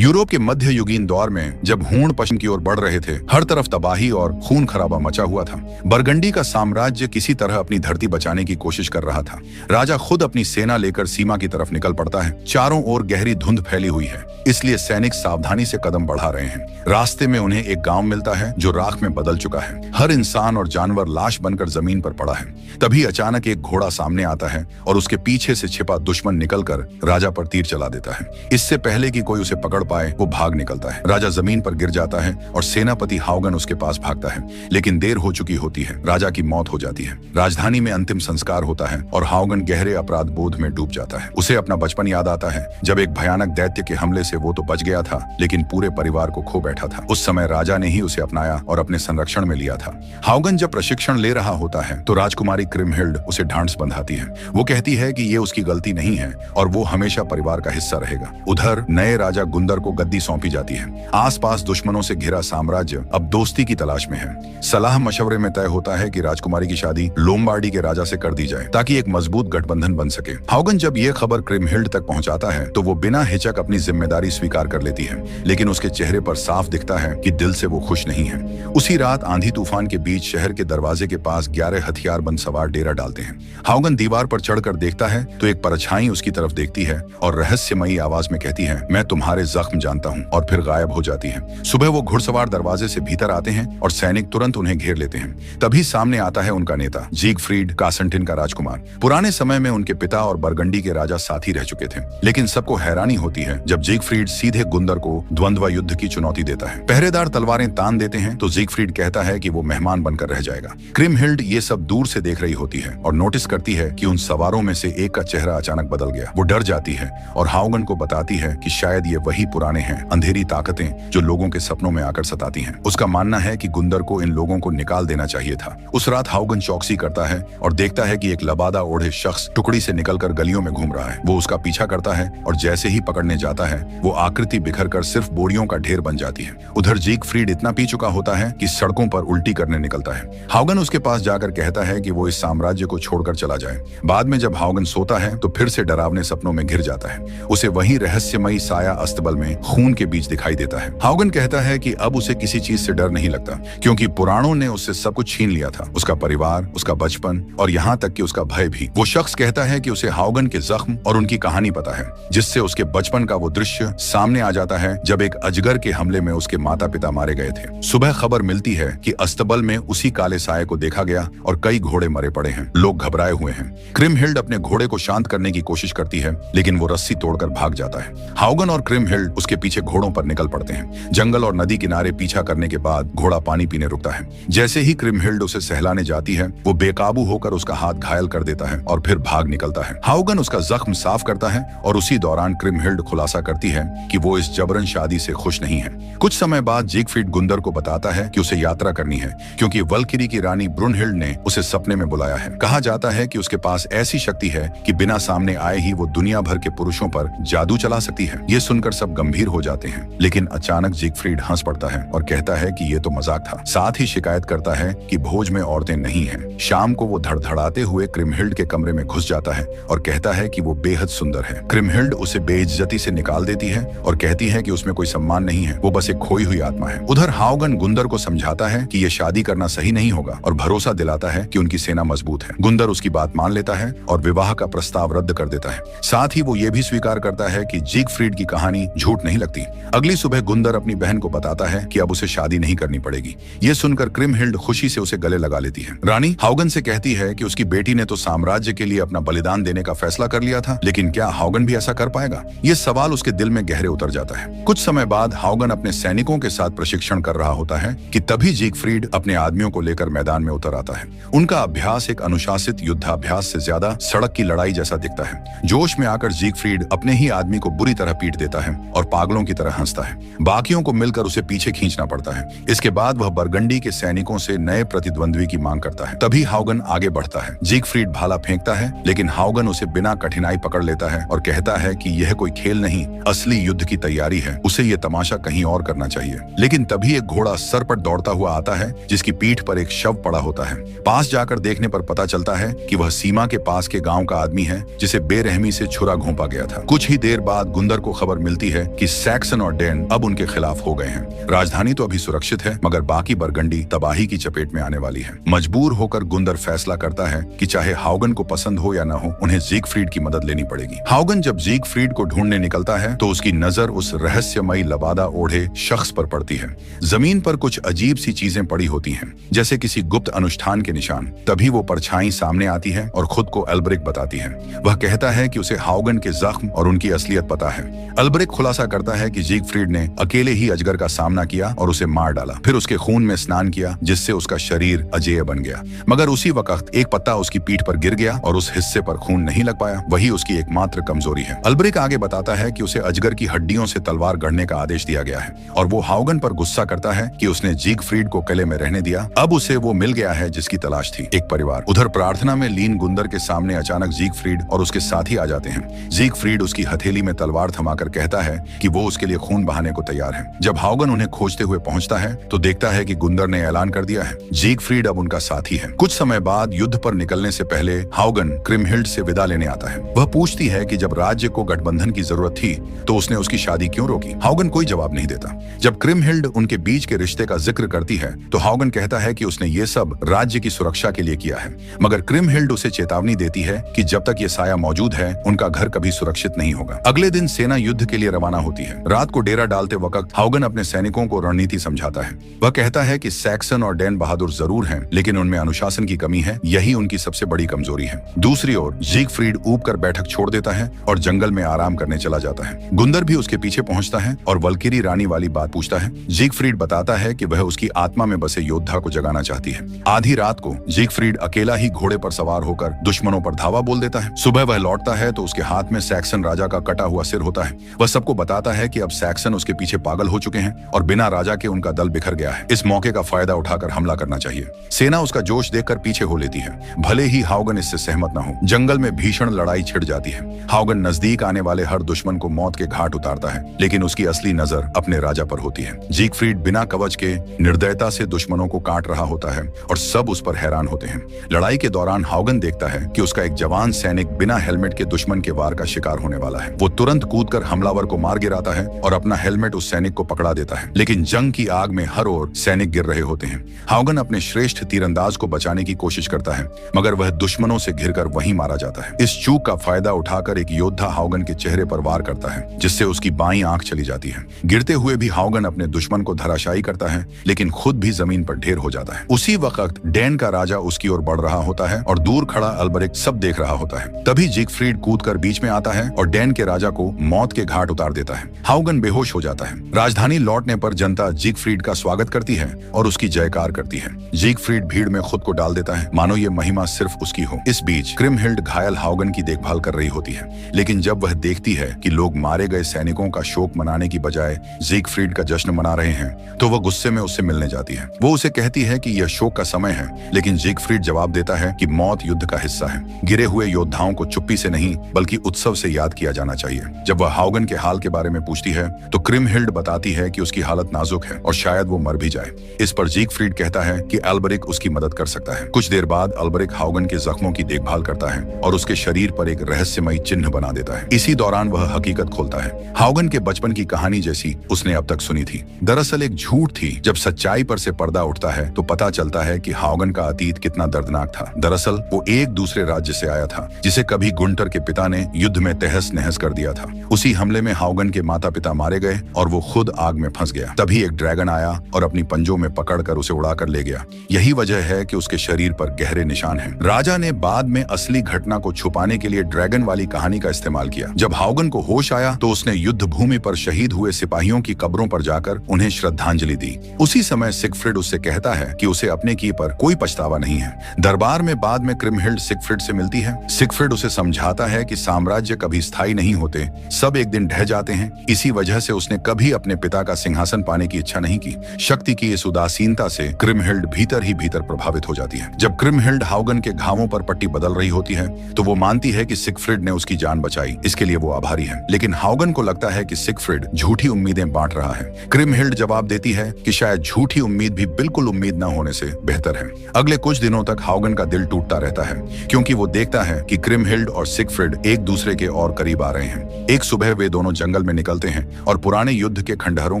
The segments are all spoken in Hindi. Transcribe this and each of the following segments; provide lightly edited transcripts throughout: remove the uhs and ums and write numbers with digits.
यूरोप के मध्ययुगीन दौर में जब हूण पश्चिम की ओर बढ़ रहे थे, हर तरफ तबाही और खून खराबा मचा हुआ था। बरगंडी का साम्राज्य किसी तरह अपनी धरती बचाने की कोशिश कर रहा था। राजा खुद अपनी सेना लेकर सीमा की तरफ निकल पड़ता है। चारों ओर गहरी धुंध फैली हुई है, इसलिए सैनिक सावधानी से कदम बढ़ा रहे हैं। रास्ते में उन्हें एक गांव मिलता है जो राख में बदल चुका है। हर इंसान और जानवर लाश बनकर जमीन पर पड़ा है। तभी अचानक एक घोड़ा सामने आता है और उसके पीछे से छिपा दुश्मन निकलकर राजा पर तीर चला देता है। इससे पहले कि कोई उसे पकड़ पाए, वो भाग निकलता है। राजा जमीन पर गिर जाता है और सेनापति हाउगन उसके पास भागता है, लेकिन देर हो चुकी होती है। राजा की मौत हो जाती है। राजधानी में अंतिम संस्कार होता है और हाउगन गहरे अपराध बोध में डूब जाता है। उसे अपना बचपन याद आता है, जब एक भयानक दैत्य के हमले से वो तो बच गया था, लेकिन पूरे परिवार को खो बैठा था। उस समय राजा ने ही उसे अपनाया और अपने संरक्षण में लिया था। हाउगन जब प्रशिक्षण ले रहा होता है तो राजकुमारी क्रिमहिल्ड उसे ढांढस बंधाती है। वो कहती है कि ये उसकी गलती नहीं है और वो हमेशा परिवार का हिस्सा रहेगा। उधर नए राजा गुंदर को गद्दी सौंपी जाती है। आसपास दुश्मनों से घिरा साम्राज्य अब दोस्ती की तलाश में है। सलाह मशवरे में तय होता है कि राजकुमारी की शादी लोम्बार्डी के राजा से कर दी जाए, ताकि एक मजबूत गठबंधन बन सके। हाउगन जब ये खबर क्रिमहिल्ड तक पहुंचाता है तो वो बिना हिचक अपनी जिम्मेदारी स्वीकार कर लेती है, लेकिन उसके चेहरे पर साफ दिखता है कि दिल से वो खुश नहीं है। उसी रात आंधी तूफान के बीच शहर के दरवाजे के पास 11 हथियारबंद सवार डेरा डालते हैं। हाउगन दीवार पर चढ़कर देखता है तो एक परछाई उसकी तरफ देखती है और रहस्यमयी आवाज में कहती है, मैं तुम्हारे जख्म जानता हूँ, और फिर गायब हो जाती है। सुबह वो घुड़सवार दरवाजे से भीतर आते हैं और सैनिक तुरंत उन्हें घेर लेते हैं। तभी सामने आता है उनका नेता जीगफ्रीड कासेंटिन का राजकुमार। पुराने समय में उनके पिता और बरगंडी के राजा साथी रह चुके थे, लेकिन सबको हैरानी होती है जब जीगफ्रीड सीधे गुंदर को द्वंद्व युद्ध की चुनौती देता है। पहरेदार तलवारें तान देते हैं तो जीगफ्रीड कहता है कि वो मेहमान बनकर रह जाएगा। क्रिमहिल्ड ये सब दूर से देख रही होती है और नोटिस करती है कि उन सवारों में से एक का चेहरा अचानक बदल गया। वो डर जाती है और हाउगन को बताती है कि शायद ये वही पुराने हैं अंधेरी ताकतें जो लोगों के सपनों में आकर सताती हैं। उसका मानना है कि गुंदर को इन लोगों को निकाल देना चाहिए था। उस रात हाउगन चौकसी करता है और देखता है कि एक लबादा ओढ़े शख्स टुकड़ी से निकलकर गलियों में घूम रहा है। वो उसका पीछा करता है और जैसे ही पकड़ने जाता है वो आकृति बिखर कर सिर्फ बोरियों का ढेर बन जाती है। उधर जीगफ्रीड इतना पी चुका होता है कि सड़कों पर उल्टी करने निकलता है। हाउगन उसके पास जाकर कहता है कि वो इस साम्राज्य को छोड़कर चला जाए। बाद में जब हाउगन सोता है तो फिर से डरावने सपनों में घिर जाता है। उसे वही रहस्यमयी साया अस्तबल में खून के बीच दिखाई देता है। हाउगन कहता है कि अब उसे किसी चीज से डर नहीं लगता, क्योंकि पुराणों ने उससे सब कुछ छीन लिया था, उसका परिवार, उसका बचपन और यहाँ तक कि उसका भय भी। वो शख्स कहता है कि उसे हाउगन के जख्म और उनकी कहानी पता है, जिससे उसके बचपन का वो दृश्य सामने आ जाता है जब एक अजगर के हमले में उसके माता पिता मारे गए थे। सुबह खबर मिलती है कि अस्तबल में उसी काले साये को देखा गया और कई घोड़े मरे पड़े हैं। लोग घबराए हुए हैं। क्रिमहिल्ड अपने घोड़े को शांत करने की कोशिश करती है, लेकिन वो रस्सी तोड़कर भाग जाता है। हाउगन और क्रिमहिल्ड उसके पीछे घोड़ों पर निकल पड़ते हैं। जंगल और नदी किनारे पीछा करने के बाद घोड़ा पानी पीने रुकता है। जैसे ही क्रिमहिल्ड उसे सहलाने जाती है, वो बेकाबू होकर उसका हाथ घायल कर देता है और फिर भाग निकलता है। हाउगन उसका जख्म साफ करता है और उसी दौरान क्रिमहिल्ड खुलासा करती है कि वो इस जबरन शादी से खुश नहीं है। कुछ समय बाद जीगफ्रीड गुंदर को बताता है कि उसे यात्रा करनी है, क्योंकि वल्किरी की रानी ब्रुनहिल्ड ने उसे सपने में बुलाया है। कहा जाता है कि उसके पास ऐसी शक्ति है कि बिना सामने आए ही वो दुनिया भर के पुरुषों पर जादू चला सकती है। ये सुनकर सब गंभीर हो जाते हैं, लेकिन अचानक जीगफ्रीड हंस पड़ता है और कहता है कि ये तो मजाक था। साथ ही शिकायत करता है कि भोज में औरतें नहीं हैं। शाम को वो धड़धड़ाते हुए क्रिमहिल्ड के कमरे में घुस जाता है और कहता है कि वो बेहद सुंदर है। क्रिमहिल्ड उसे बेइज्जती से निकाल देती है और कहती है कि उसमें कोई सम्मान नहीं है, वो बस एक खोई हुई आत्मा है। उधर हाउगन गुंदर को समझाता है कि ये शादी करना सही नहीं होगा और भरोसा दिलाता है कि उनकी सेना मजबूत है। गुंदर उसकी बात मान लेता है और विवाह का प्रस्ताव रद्द कर देता है। साथ ही वो ये भी स्वीकार करता है कि जीगफ्रीड की कहानी झूठ नहीं लगती। अगली सुबह गुंदर अपनी बहन को बताता है कि अब उसे शादी नहीं करनी पड़ेगी। ये सुनकर क्रिमहिल्ड खुशी से उसे गले लगा लेती है। रानी हाउगन से कहती है कि उसकी बेटी ने तो साम्राज्य के लिए अपना बलिदान देने का फैसला कर लिया था, लेकिन क्या हाउगन भी ऐसा कर पाएगा? ये सवाल उसके दिल में गहरे उतर जाता है। कुछ समय बाद हाउगन अपने सैनिकों के साथ प्रशिक्षण कर रहा होता है कि तभी जीगफ्रीड अपने आदमियों को लेकर मैदान में उतर आता है। उनका अभ्यास एक अनुशासित युद्धाभ्यास से ज्यादा सड़क की लड़ाई जैसा दिखता है। जोश में आकर जीगफ्रीड अपने ही आदमी को बुरी तरह पीट देता है और पागलों की तरह हंसता है। बाकियों को मिलकर उसे पीछे खींचना पड़ता है। इसके बाद वह बरगंडी के सैनिकों से नए प्रतिद्वंद्वी की मांग करता है। तभी हाउगन आगे बढ़ता है। जीगफ्रीड भाला फेंकता है, लेकिन हाउगन उसे बिना कठिनाई पकड़ लेता है और कहता है कि यह कोई खेल नहीं, असली युद्ध की तैयारी है। उसे ये तमाशा कहीं और करना चाहिए। लेकिन तभी एक घोड़ा सर पर दौड़ता हुआ आता है, जिसकी पीठ पर एक शव पड़ा होता है। पास जाकर देखने पर पता चलता है कि वह सीमा के पास के गांव का आदमी है, जिसे बेरहमी से छुरा घोंपा गया था। कुछ ही देर बाद गुंदर को खबर मिलती है कि सैक्सन और डेन अब उनके खिलाफ हो गए हैं। राजधानी तो अभी सुरक्षित है, मगर बाकी बरगंडी तबाही की चपेट में आने वाली है। मजबूर होकर गुंदर फैसला करता है कि चाहे हाउगन को पसंद हो या न हो, उन्हें ज़ीगफ्रीड की मदद लेनी पड़ेगी। हाउगन जब ज़ीगफ्रीड को ढूंढने निकलता है तो उसकी नजर उस रहस्यमयी लबादा ओढ़े शख्स पर पड़ती है। जमीन पर कुछ अजीब सी चीजें पड़ी होती हैं, जैसे किसी गुप्त अनुष्ठान के निशान। तभी वो परछाई सामने आती है और खुद को एल्बरिक बताती है। वह कहता है कि उसे हाउगन के जख्म और उनकी असलियत पता है। एल्बरिक खुलासा करता है कि ज़ीगफ्रीड ने अकेले ही अजगर का सामना किया और उसे मार डाला, फिर उसके खून में स्नान किया, जिससे उसका शरीर अजेय बन गया। मगर उसी वक्त एक पत्ता उसकी पीठ पर गिर गया और उस हिस्से पर खून नहीं लग पाया। वही उसकी एकमात्र कमजोरी है। एल्बरिक आगे बताता है कि उसे अजगर की हड्डियों से तलवार गढ़ने का आदेश दिया गया है और वो हाउगन पर गुस्सा करता है कि उसने ज़ीगफ्रीड को किले में रहने दिया। अब उसे वो मिल गया है जिसकी तलाश थी, एक परिवार। उधर प्रार्थना में लीन गुंदर के सामने अचानक ज़ीगफ्रीड और उसके साथी आ जाते हैं। ज़ीगफ्रीड उसकी हथेली में तलवार थमाकर कहता है कि वो उसके लिए खून बहाने को तैयार है। जब हाउगन उन्हें खोजते हुए पहुंचता है तो देखता है कि गुंदर ने ऐलान कर दिया है, ज़ीगफ्रीड अब उनका साथी है। कुछ समय बाद युद्ध पर निकलने से पहले हाउगन क्रिमहिल्ड से विदा लेने आता है। वह पूछती है कि जब राज्य को गठबंधन की जरूरत थी तो उसने उसकी शादी क्यों रोकी। हाउगन कोई जवाब नहीं देता। जब क्रिमहिल्ड उनके बीच के रिश्ते का जिक्र करती है तो हाउगन कहता है कि उसने ये सब राज्य की सुरक्षा के लिए किया है, मगर क्रिमहिल्ड उसे चेतावनी देती है कि जब तक ये साया मौजूद है उनका घर कभी सुरक्षित नहीं होगा। अगले दिन सेना युद्ध के लिए रवाना होती है। रात को डेरा डालते वक्त हाउगन अपने सैनिकों को रणनीति समझाता है। वह कहता है कि सैक्सन और डेन बहादुर जरूर हैं, लेकिन उनमें अनुशासन की कमी है, यही उनकी सबसे बड़ी कमजोरी है। दूसरी ओर ज़ीगफ्रीड ऊब कर बैठक छोड़ देता है और जंगल में आराम करने चला जाता है। गुंदर भी उसके पीछे पहुंचता है और वल्किरी रानी वाली बात पूछता है। ज़ीगफ्रीड बताता है कि वह उसकी आत्मा में बसे योद्धा को जगाना चाहती है। आधी रात को ज़ीगफ्रीड अकेला ही घोड़े पर सवार होकर दुश्मनों पर धावा बोल देता है। सुबह वह लौटता है तो उसके हाथ में सैक्सन राजा का कटा हुआ सिर होता है। वह सबको बताता है कि अब सैक्सन उसके पीछे पागल हो चुके हैं और बिना राजा के उनका दल बिखर गया है। इस मौके का फायदा उठाकर हमला करना चाहिए। सेना उसका जोश देखकर पीछे हो लेती है, भले ही हाउगन इससे सहमत न हो। जंगल में भीषण लड़ाई छिड़ जाती है। हाउगन नजदीक आने वाले हर दुश्मन को मौत के घाट उतारता है, लेकिन उसकी असली नजर अपने राजा पर होती है। ज़ीगफ्रीड बिना कवच के निर्दयता से दुश्मनों को काट रहा होता है और सब उस पर हैरान होते हैं। लड़ाई के दौरान हाउगन देखता है कि उसका एक जवान सैनिक बिना हेलमेट के दुश्मन के वार का शिकार होने वाला है। वो तुरंत कूदकर हमलावर को मार गिराता है और अपना हेलमेट उस सैनिक को पकड़ा देता है, लेकिन जंग की आग में हर ओर सैनिक गिर रहे होते हैं। हाउगन अपने श्रेष्ठ तीरंदाज को बचाने की कोशिश करता है, मगर वह दुश्मनों से घिरकर वहीं मारा जाता है। इस चूक का फायदा उठाकर एक योद्धा हाउगन के चेहरे पर वार करता है, जिससे उसकी बाईं आंख चली जाती है। गिरते हुए भी हाउगन अपने दुश्मन को धराशायी करता है, लेकिन खुद भी जमीन पर ढेर हो जाता है। उसी वक्त डेन का राजा उसकी ओर बढ़ रहा होता है और दूर खड़ा एल्बरिक सब देख रहा होता है। तभी ज़ीगफ्रीड कूदकर बीच में आता है और डेन के राजा को मौत के घाट उतार देता है। हाउगन बेहोश हो जाता है। राजधानी लौटने पर जनता ज़ीगफ्रीड का स्वागत करती है और उसकी जयकार करती है। ज़ीगफ्रीड भीड़ में खुद को डाल देता है, मानो ये महिमा सिर्फ उसकी हो। इस बीच क्रिमहिल्ड घायल हाउगन की देखभाल कर रही होती है, लेकिन जब वह देखती है कि लोग मारे गए सैनिकों का शोक मनाने की बजाय ज़ीगफ्रीड का जश्न मना रहे हैं, तो वह गुस्से में उससे मिलने जाती है। वो उसे कहती है कि यह शोक का समय है, लेकिन ज़ीगफ्रीड जवाब देता है कि मौत युद्ध का हिस्सा है। गिरे हुए योद्धाओं को चुप्पी से नहीं बल्कि उत्सव से याद किया जाना चाहिए। जब वह हाउगन के हाल के बारे में पूछती है तो क्रिमहिल्ड बताती है कि उसकी हालत नाजुक है और शायद वो मर भी जाए। इस पर ज़ीगफ्रीड कहता है कि एल्बरिक उसकी मदद कर सकता है। कुछ देर बाद एल्बरिक हाउगन के जख्मों की देखभाल करता है और उसके शरीर पर एक रहस्यमयी चिन्ह बना देता है। इसी दौरान वह हकीकत खोलता है, हाउगन के बचपन की कहानी जैसी उसने अब तक सुनी थी। दरअसल एक झूठ थी। जब सच्चाई पर से पर्दा उठता है तो पता चलता है कि हाउगन का अतीत कितना दर्दनाक था। दरअसल वो एक दूसरे राज्य से आया था, जिसे कभी गुंटर के पिता ने युद्ध में तहस नहस कर दिया था। उसी हमले में हाउगन के माता पिता मारे गए और वो खुद आग में फंस गया। तभी एक ड्रैगन आया और अपनी पंजों में पकड़कर उसे उड़ाकर ले गया। यही वजह है कि उसके शरीर पर गहरे निशान हैं। राजा ने बाद में असली घटना को छुपाने के लिए ड्रैगन वाली कहानी का इस्तेमाल किया। जब हाउगन को होश आया तो उसने युद्ध भूमि पर शहीद हुए सिपाहियों की कब्रों पर जाकर उन्हें श्रद्धांजलि दी। उसी समय सिगफ्रिड उससे कहता है कि उसे अपने की पर कोई पछतावा नहीं है। दरबार में बाद में क्रिमहिल्ड सिगफ्रिड से मिलती है। सिगफ्रिड उसे समझाता है कि साम्राज्य कभी स्थायी नहीं होते, सब एक दिन ढह जाते हैं। इसी वजह से उसने कभी अपने पिता का सिंहासन पाने की इच्छा नहीं की। शक्ति की इस उदासीनता से क्रिमहिल्ड भीतर ही भीतर प्रभावित हो जाती है। जब क्रिमहिल्ड हाउगन के घावों पर पट्टी बदल रही होती है तो वो मानती है कि सिगफ्रिड ने उसकी जान बचाई, इसके लिए वो आभारी है। लेकिन हाउगन को लगता है कि सिगफ्रिड झूठी उम्मीदें बांट रहा है। क्रिमहिल्ड जवाब देती है कि शायद झूठी उम्मीद भी बिल्कुल उम्मीद न होने से बेहतर है। अगले कुछ दिनों तक हाउगन का दिल टूटता रहता है, क्योंकि वो देखता है कि क्रिमहिल्ड और सिगफ्रिड एक दूसरे के और करीब आ रहे हैं। एक सुबह वे दोनों जंगल जंगल में निकलते हैं और पुराने युद्ध के खंडहरों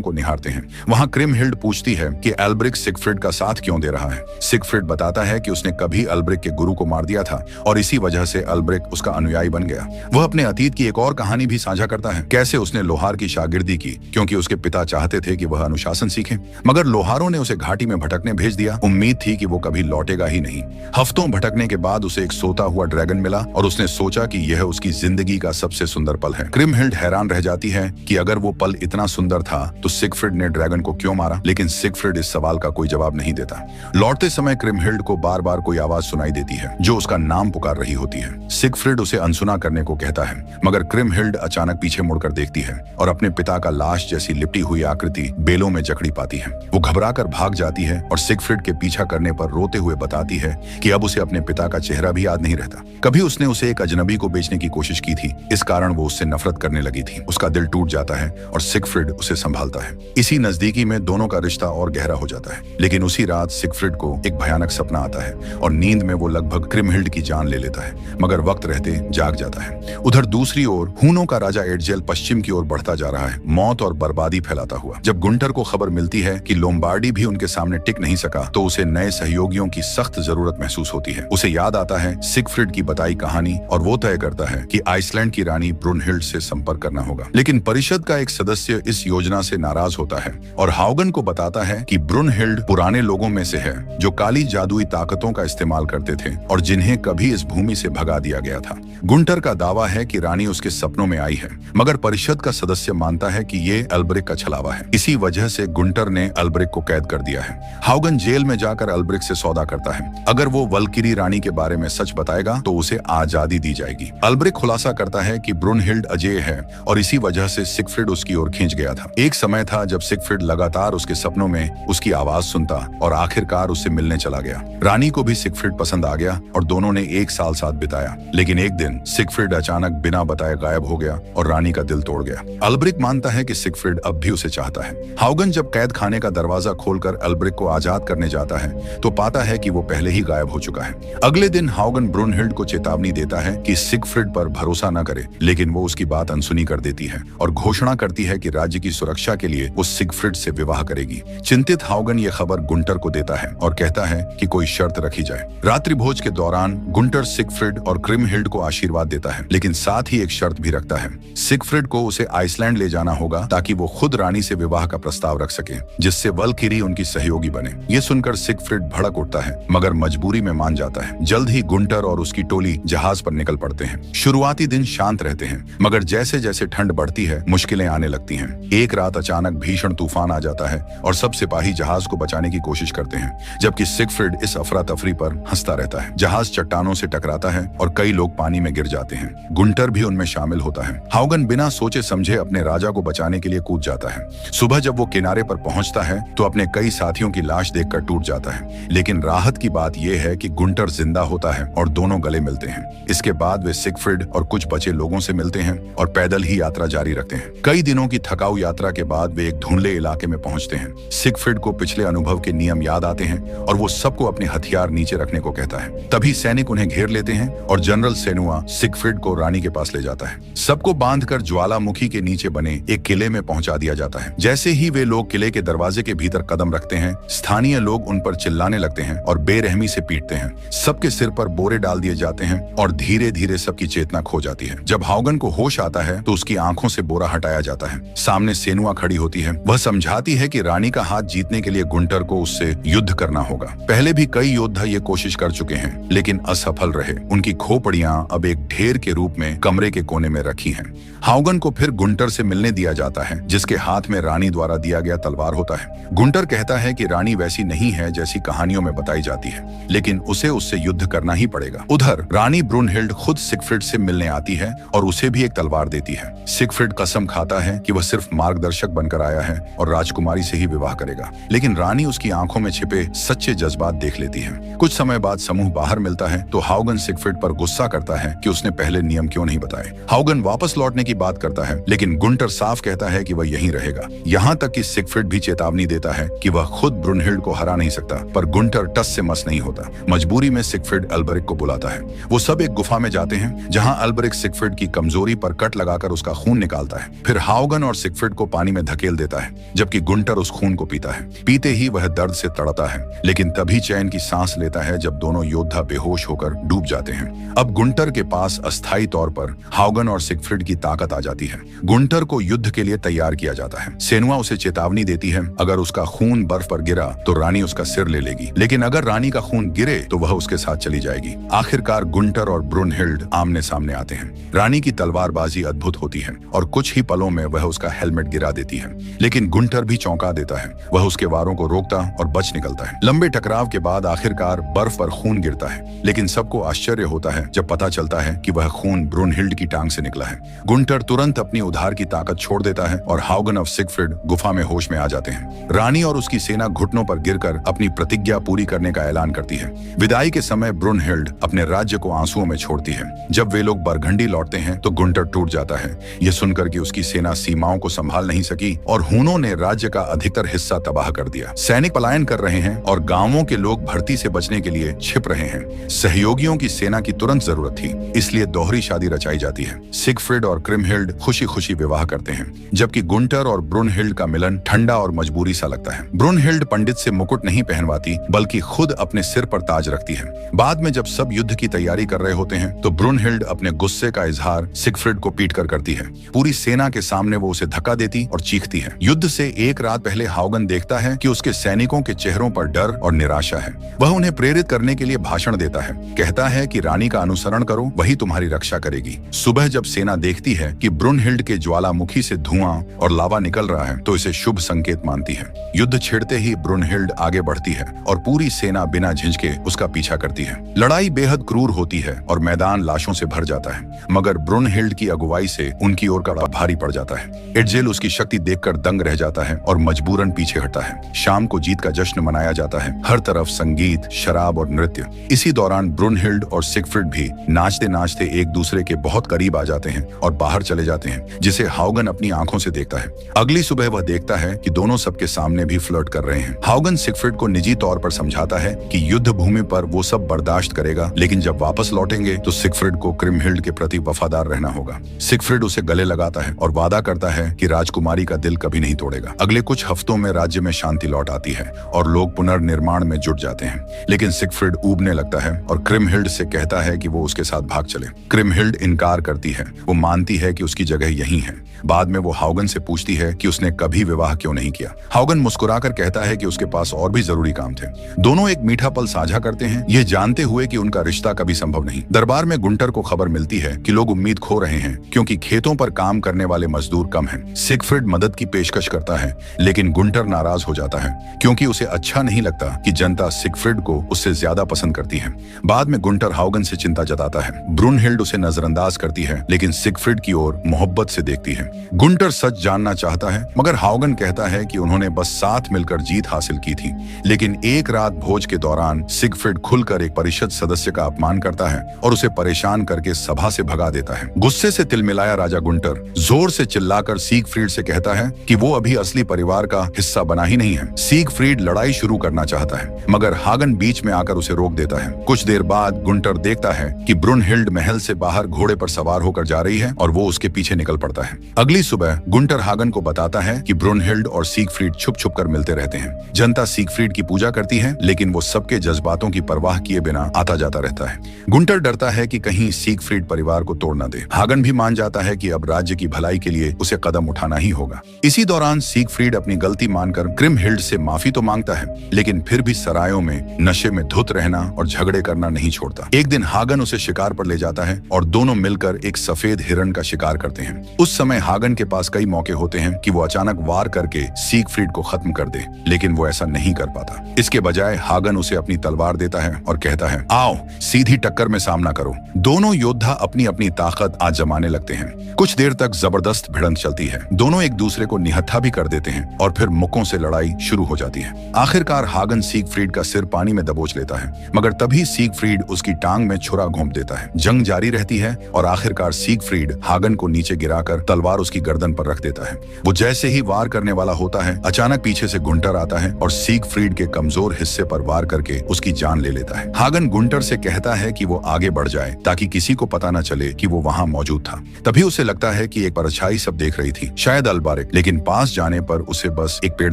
को निहारते हैं। वहां क्रिमहिल्ड पूछती है कि एल्ब्रिक सिगफ्रिड का साथ क्यों दे रहा है। सिगफ्रिड बताता है कि उसने कभी एल्ब्रिक के गुरु को मार दिया था और इसी वजह से एल्ब्रिक उसका अनुयायी बन गया। वह अपने अतीत की एक और कहानी भी साझा करता है, कैसे उसने लोहार की शागिर्दी की क्योंकि उसके पिता चाहते थे कि वह अनुशासन सीखे, मगर लोहारों ने उसे घाटी में भटकने भेज दिया। उम्मीद थी कि वो कभी लौटेगा ही नहीं। हफ्तों भटकने के बाद उसे एक सोता हुआ ड्रैगन मिला और उसने सोचा कि यह उसकी जिंदगी का सबसे सुंदर पल है। क्रिमहिल्ड हैरान रह जाती है कि अगर वो पल इतना सुंदर था तो सिगफ्रिड ने ड्रैगन को क्यों मारा, लेकिन सिगफ्रिड इस सवाल का कोई जवाब नहीं देता। लौटते समय क्रिमहिल्ड को बार बार कोई आवाज सुनाई देती है जो उसका नाम पुकार रही होती है। सिगफ्रिड उसे अनसुना करने को कहता है, मगर क्रिमहिल्ड अचानक पीछे मुड़कर देखती है और अपने पिता का लाश जैसी लिपटी हुई आकृति बेलों में जकड़ी पाती है। वो घबराकर भाग जाती है और सिगफ्रिड के पीछा करने पर रोते हुए बताती है कि अब उसे अपने पिता का चेहरा भी याद नहीं रहता। कभी उसने उसे एक अजनबी को बेचने की कोशिश की थी, इस कारण वो उससे नफरत करने लगी थी। उसका दिल टूट जाता है और सिगफ्रिड उसे संभालता है। इसी नजदीकी में दोनों का रिश्ता और गहरा हो जाता है। लेकिन उसी रात सिगफ्रिड को एक भयानक सपना आता है और नींद में वो लगभग क्रिमहिल्ड की जान ले लेता है, मगर वक्त रहते जाग जाता है। उधर दूसरी ओर हूनों का राजा एडजेल पश्चिम की ओर बढ़ता जा रहा है, मौत और बर्बादी फैलाता हुआ। जब गुंटर को खबर मिलती है कि लोम्बार्डी भी उनके सामने टिक नहीं सका तो उसे नए सहयोगियों की सख्त जरूरत महसूस होती है। उसे याद आता है सिगफ्रिड की बताई कहानी और वो तय करता है कि आइसलैंड की रानी ब्रुनहिल्ड से संपर्क करना होगा। लेकिन परिषद का एक सदस्य इस योजना से नाराज होता है और हाउगन को बताता है कि ब्रुनहिल्ड पुराने लोगों में से है जो काली जादुई ताकतों का इस्तेमाल करते थे और जिन्हें कभी इस भूमि से भगा दिया गया था। गुंटर का दावा है कि रानी उसके सपनों में आई है, मगर परिषद का सदस्य मानता है कि ये एल्ब्रिक का छलावा है। इसी वजह से गुंटर ने एल्ब्रिक को कैद कर दिया है। हाउगन जेल में जाकर एल्ब्रिक से सौदा करता है, अगर वो वल्किरी रानी के बारे में सच बताएगा तो उसे आजादी दी जाएगी। एल्ब्रिक खुलासा करता है कि ब्रुनहिल्ड अजेय है और इसी वजह से सिगफ्रिड उसकी ओर खींच गया था। एक समय था जब सिगफ्रिड लगातार उसके सपनों में उसकी आवाज सुनता और आखिरकार उससे मिलने चला गया। रानी को भी सिगफ्रिड पसंद आ गया और दोनों ने एक साल साथ बिताया। लेकिन एक दिन सिगफ्रिड अचानक बिना बताए गायब हो गया और रानी का दिल तोड़ गया। एल्ब्रिक मानता है कि सिगफ्रिड अब भी उसे चाहता है। हाउगन जब कैद खाने का दरवाजा खोलकर एल्ब्रिक को आजाद करने जाता है तो पाता है कि वो पहले ही गायब हो चुका है। अगले दिन हाउगन ब्रुनहिल्ड को चेतावनी देता है कि सिगफ्रिड पर भरोसा न करे, लेकिन वो उसकी बात अनसुनी कर देती है और घोषणा करती है कि राज्य की सुरक्षा के लिए वो सिगफ्रिड से विवाह करेगी। चिंतित हाउगन ये खबर गुंटर को देता है और कहता है कि कोई शर्त रखी जाए। रात्रि भोज के दौरान गुंटर सिगफ्रिड और क्रिमहिल्ड को आशीर्वाद देता है, लेकिन साथ ही एक शर्त भी रखता है। सिगफ्रिड को उसे आइसलैंड ले जाना होगा ताकि वो खुद रानी से विवाह का प्रस्ताव रख सके, जिससे वल्किरी उनकी सहयोगी बने। ये सुनकर सिगफ्रिड भड़क उठता है, मगर मजबूरी में मान जाता है। जल्द ही गुंटर और उसकी टोली जहाज पर निकल पड़ते हैं। शुरुआती दिन शांत रहते हैं, मगर जैसे जैसे ठंड बढ़ती है मुश्किलें आने लगती हैं। एक रात अचानक भीषण तूफान आ जाता है और सब सिपाही जहाज को बचाने की कोशिश करते हैं, जबकि सिगफ्रिड इस अफरा तफरी पर हंसता रहता है। जहाज चट्टानों से टकराता है और कई लोग पानी में गिर जाते हैं। गुंटर भी उनमें शामिल होता है। हाउगन बिना सोचे समझे अपने राजा को बचाने के लिए कूद जाता है। सुबह जब वो किनारे पर पहुंचता है तो अपने कई साथियों की लाश देखकर टूट जाता है, लेकिन राहत की बात यह है कि गुंटर जिंदा होता है और दोनों गले मिलते हैं। इसके बाद वे सिगफ्रिड और कुछ बचे लोगों से मिलते हैं और पैदल ही यात्रा जारी रखते हैं। कई दिनों की थकाऊ यात्रा के बाद वे एक धुंधले इलाके में पहुंचते हैं। सिगफ्रिड को पिछले अनुभव के नियम याद आते हैं और वो सबको अपने हथियार नीचे रखने को कहता है। तभी सैनिक उन्हें घेर लेते हैं और जनरल सेनुआ सिगफ्रिड को रानी के पास ले जाता है। सबको बांधकर ज्वालामुखी के नीचे बने एक किले में पहुंचा दिया जाता है। जैसे ही वे लोग किले के दरवाजे के भीतर कदम रखते हैं, स्थानीय लोग उन पर चिल्लाने लगते हैं और बेरहमी से पीटते हैं। सबके सिर पर बोरे डाल दिए जाते हैं और धीरे धीरे सबकी चेतना खो जाती है। जब हाउगन को होश आता है तो उसकी आंखों से बोरा हटाया जाता है। सामने सेनुआ खड़ी होती है। वह समझाती है कि रानी का हाथ जीतने के लिए गुंटर को उससे युद्ध करना होगा। पहले भी कई योद्धा ये कोशिश कर चुके हैं, लेकिन असफल रहे। उनकी खोपड़ियां अब एक ढेर के रूप में कमरे के कोने में रखी हैं। हाउगन को फिर गुंटर से मिलने दिया जाता है, जिसके हाथ में रानी द्वारा दिया गया तलवार होता है। गुंटर कहता है कि रानी वैसी नहीं है जैसी कहानियों में बताई जाती है, लेकिन उसे उससे युद्ध करना ही पड़ेगा। उधर रानी ब्रुनहिल्ड खुद सिगफ्रिड से मिलने आती है और उसे भी एक तलवार देती है। सिगफ्रिड कसम खाता है कि वह सिर्फ मार्गदर्शक बनकर आया है और राजकुमारी से ही विवाह करेगा, लेकिन रानी उसकी आंखों में छिपे सच्चे जज्बात देख लेती है। कुछ समय बाद समूह बाहर मिलता है तो हाउगन सिगफ्रिड पर गुस्सा करता है कि उसने पहले नियम क्यों नहीं बताए। हाउगन वापस लौटने की बात करता है, लेकिन गुंटर साफ कहता है कि वह यहीं रहेगा। यहाँ तक कि सिगफ्रिड भी चेतावनी देता है कि वह खुद ब्रुनहिल्ड को हरा नहीं सकता, पर गुंटर टस से मस नहीं होता। मजबूरी में सिगफ्रिड एल्बरिक को बुलाता है। वो सब एक गुफा में जाते हैं जहाँ एल्बरिक सिगफ्रिड की कमजोरी पर कट लगाकर उसका खून निकालता है। फिर हाउगन और सिगफ्रिड को पानी में धकेल देता है, जबकि गुंटर उस खून को पीता है। पीते ही वह दर्द से तड़पता है, लेकिन तभी चैन की सांस लेता है जब दोनों योद्धा बेहोश होकर डूब जाते हैं। अब गुंटर के पास अस्थायी तौर पर हाउगन और सिगफ्रिड की ताकत आ जाती है। गुंटर को युद्ध के लिए तैयार किया जाता है। सेनुआ उसे चेतावनी देती है, अगर उसका खून बर्फ पर गिरा तो रानी उसका सिर ले लेगी, लेकिन अगर रानी का खून गिरे तो वह उसके साथ चली जाएगी। आखिरकार गुंटर और ब्रुनहिल्ड आमने सामने आते हैं। रानी की तलवारबाजी अद्भुत होती है और कुछ ही पलों में वह उसका हेलमेट गिरा देती है, लेकिन गुंटर भी चौंका देता है। वह उसके वारों को रोकता और बच निकलता है। लंबे टकराव के बाद आखिरकार बर्फ पर खून गिरता है, लेकिन सबको आश्चर्य होता है जब पता चलता है कि वह खून ब्रुनहिल्ड की टांग से निकला है। गुंटर तुरंत अपनी उधार की ताकत छोड़ देता है और हाउगन और सिगफ्रिड गुफा में होश में आ जाते हैं। रानी और उसकी सेना घुटनों पर गिरकर अपनी प्रतिज्ञा पूरी करने का ऐलान करती है। विदाई के समय ब्रुनहिल्ड अपने राज्य को आंसुओं में छोड़ती है। जब वे लोग बरगंडी लौटते हैं तो गुंटर टूट जाता है, यह सुनकर कि उसकी सेना सीमाओं को संभाल नहीं सकी और हूनों ने राज्य का अधिकतर हिस्सा तबाह कर दिया। सैनिक पलायन कर रहे हैं और गांवों के लोग भर्ती से बचने के लिए छिप रहे हैं। सहयोगियों की सेना की तुरंत जरूरत थी, इसलिए दोहरी शादी रचाई जाती है। सिगफ्रिड और क्रिमहिल्ड खुशी खुशी विवाह करते हैं, जबकि गुंटर और ब्रुनहिल्ड का मिलन ठंडा और मजबूरी सा लगता है। ब्रुनहिल्ड पंडित से मुकुट नहीं पहनवाती, बल्कि खुद अपने सिर पर ताज रखती है। बाद में जब सब युद्ध की तैयारी कर रहे होते हैं तो ब्रुनहिल्ड अपने गुस्से का इजहार सिगफ्रिड को पीट कर करती है। पूरी सेना के सामने वो उसे धक्का देती और चीखती है। युद्ध से एक रात पहले हाउगन देखता है कि उसके सैनिकों के चेहरों पर डर और निराशा है। वह उन्हें प्रेरित करने के लिए भाषण देता है। कहता है कि रानी का अनुसरण करो, वही तुम्हारी रक्षा करेगी। सुबह जब सेना देखती है कि ब्रुनहिल्ड के ज्वालामुखी से धुआं और लावा निकल रहा है तो इसे शुभ संकेत मानती है। युद्ध छिड़ते ही ब्रुनहिल्ड आगे बढ़ती है और पूरी सेना बिना झिझके उसका पीछा करती है। लड़ाई बेहद क्रूर होती है और मैदान लाशों से भर जाता है, मगर ब्रुनहिल्ड की अगुवाई से उनकी ओर का भारी पड़ जाता है। एडजेल उसकी शक्ति देखकर दंग रह जाता है और मजबूरन पीछे हटता है। शाम को जीत का जश्न मनाया जाता है, हर तरफ संगीत, शराब और नृत्य। इसी दौरान ब्रुनहिल्ड और सिगफ्रिड भी नाचते नाचते एक दूसरे के बहुत करीब आ जाते हैं और बाहर चले जाते हैं, जिसे हाउगन अपनी आंखों से देखता है। अगली सुबह वह देखता है कि दोनों सबके सामने भी फ्लर्ट कर रहे हैं। हाउगन सिगफ्रिड को निजी तौर पर समझाता है कि युद्ध भूमि पर वो सब बर्दाश्त करेगा, लेकिन जब वापस लौटेंगे तो सिगफ्रिड को क्रिमहिल्ड के प्रति वफादार रहना होगा। सिगफ्रिड उसे गले लगाता है और वादा करता है कि राजकुमारी का दिल कभी नहीं तोड़ेगा। अगले कुछ हफ्तों में राज्य में शांति लौट आती है और लोग पुनर्निर्माण में जुट जाते हैं, लेकिन सिगफ्रिड ऊबने लगता है और क्रिमहिल्ड से कहता है कि वो उसके साथ भाग चले। क्रिमहिल्ड इनकार करती है। वो मानती है कि उसकी जगह यहीं है। बाद में वो हाउगन से पूछती है कि उसने कभी विवाह क्यों नहीं किया। हाउगन मुस्कुराकर कहता है कि उसके पास और भी जरूरी काम थे। दोनों एक मीठा पल साझा करते हैं, ये जानते हुए कि उनका रिश्ता कभी संभव नहीं। दरबार में गुंटर को खबर मिलती है कि लोग उम्मीद खो रहे हैं, क्योंकि खेतों पर काम करने वाले मजदूर कम हैं। सिगफ्रिड मदद की पेशकश करता है, लेकिन गुंटर नाराज हो जाता है, क्योंकि उसे अच्छा नहीं लगता कि जनता सिगफ्रिड को उससे ज्यादा पसंद करती है। बाद में गुंटर हाउगन से चिंता जताता है। ब्रुनहिल्ड उसे नजरअंदाज करती है, लेकिन सिगफ्रिड की ओर मोहब्बत से देखती है। गुंटर सच जानना चाहता है, मगर हाउगन कहता है कि उन्होंने बस साथ मिलकर जीत हासिल की थी। लेकिन एक रात भोज के दौरान सिगफ्रिड खुलकर एक परिषद सदस्य का अपमान करता है और उसे परेशान करके सभा से भगा देता है। गुस्से से तिलमिलाया राजा गुंटर जोर से चिल्लाकर सिगफ्रिड से कहता है कि वो अभी असली परिवार का हिस्सा बना ही नहीं है। सिगफ्रिड लड़ाई शुरू करना चाहता है, मगर हागन बीच में आकर उसे रोक देता है। कुछ देर बाद गुंटर देखता है कि ब्रुनहिल्ड महल से बाहर घोड़े पर सवार होकर जा रही है और वो उसके पीछे निकल पड़ता है। अगली सुबह गुंटर हागन को बताता है कि ब्रुनहिल्ड और सिगफ्रिड छुप छुप कर मिलते रहते हैं। जनता सिगफ्रिड की पूजा करती है, लेकिन वो सबके जज्बातों की परवाह किए बिना आता जाता रहता है। गुंटर डरता है कि कहीं सिगफ्रिड परिवार को तोड़ न दे। हागन भी मान जाता है कि अब राज्य की भलाई के लिए उसे कदम उठाना ही होगा। इसी दौरान सिगफ्रिड अपनी गलती मानकर क्रिमहिल्ड से माफी तो मांगता है, लेकिन फिर भी सरायों में नशे में धुत रहना और झगड़े करना नहीं छोड़ता। एक दिन हागन उसे शिकार पर ले जाता है और दोनों मिलकर एक सफेद हिरण का शिकार करते हैं। उस समय हागन के पास कई मौके होते हैं कि वो अचानक वार करके सिगफ्रिड को खत्म कर दे, लेकिन वो ऐसा नहीं कर पाता। इसके बजाय हागन उसे अपनी तलवार देता है और कहता है, आओ सीधी टक्कर में सामना करो। दोनों योद्धा अपनी अपनी ताकत आजमाने लगते हैं। कुछ देर तक जबरदस्त भिड़ंत चलती है। दोनों एक दूसरे को निहत्था भी कर देते हैं और फिर मुक्कों से लड़ाई शुरू हो जाती है। आखिरकार हागन सिगफ्रिड का सिर पानी में दबोच लेता है, मगर तभी सिगफ्रिड उसकी टांग में छुरा घोंप देता है। जंग जारी रहती है और आखिरकार सिगफ्रिड हागन को नीचे गिराकर तलवार उसकी गर्दन पर रख देता है। वो जैसे ही वार करने वाला होता है, अचानक पीछे से गुंटर आता है और सिगफ्रिड के कमजोर हिस्से पर वार करके उसकी जान ले लेता है। हागन गुंटर से कहता है कि वो आगे बढ़ जाए ताकि किसी को पता न चले कि वो वहां मौजूद था। तभी उसे लगता कहता है कि एक परछाई सब देख रही थी, शायद अल्बारिक, लेकिन पास जाने पर उसे बस एक पेड़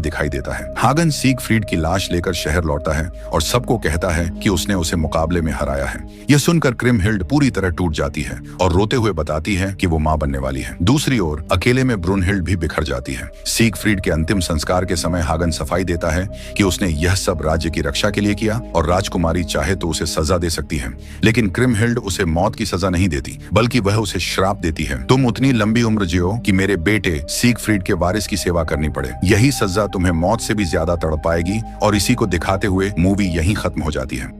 दिखाई देता है। हागन सीगफ्रीड की लाश लेकर शहर लौटता है और सबको कहता है कि उसने उसे मुकाबले में हराया है। यह सुनकर क्रिमहिल्ड पूरी तरह टूट जाती है और रोते हुए बताती है कि वो मां बनने वाली है। दूसरी ओर अकेले में ब्रुनहिल्ड भी बिखर जाती है। सीगफ्रीड के अंतिम संस्कार के समय हागन सफाई देता है कि उसने यह सब राज्य की रक्षा के लिए किया और राजकुमारी चाहे तो उसे सजा दे सकती है, लेकिन क्रिमहिल्ड उसे मौत की सजा नहीं देती, बल्कि वह उसे श्राप देती है, तुम उतनी लंबी उम्र जियो कि मेरे बेटे सीगफ्रीड के वारिस की सेवा करनी पड़े। यही सजा तुम्हें मौत से भी ज्यादा तड़पाएगी और इसी को दिखाते हुए मूवी यहीं खत्म हो जाती है।